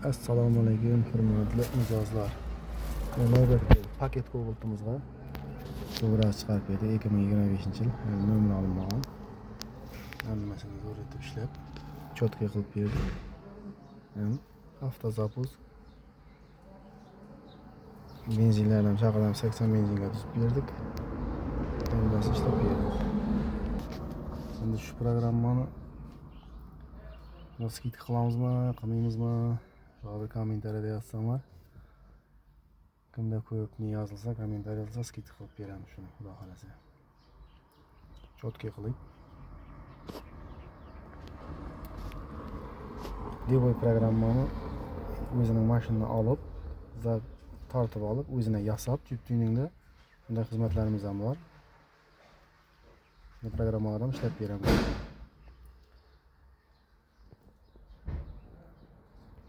Assalomu alaykum hurmatli mijozlar. Navbatdagi paket Cobalt'imizga to'g'ri chiqarib berdi. 2025-yil nomer olinmagan. Hammasini zo'r etib ishlab, cho'tka qilib berdi. Avtozapus. Benzinlardan chaqirib 80 benzinga tuzib berdik. Hammasi ishlab berdi. Endi shu programmani skit qilamizmi, qilmaymizmi? Hozir kommentariyada yozsanglar. Kimda ko'p ne yozilsa, kommentariyada skit qilib beramiz shuni, xudo xolasa. Cho'tka qilib. Devoy programmani o'zining mashinani olib, tortib olib, o'zini yasab, tub-tuningda bunday xizmatlarimiz ham bor. Bu programmalardan ishlab beramiz.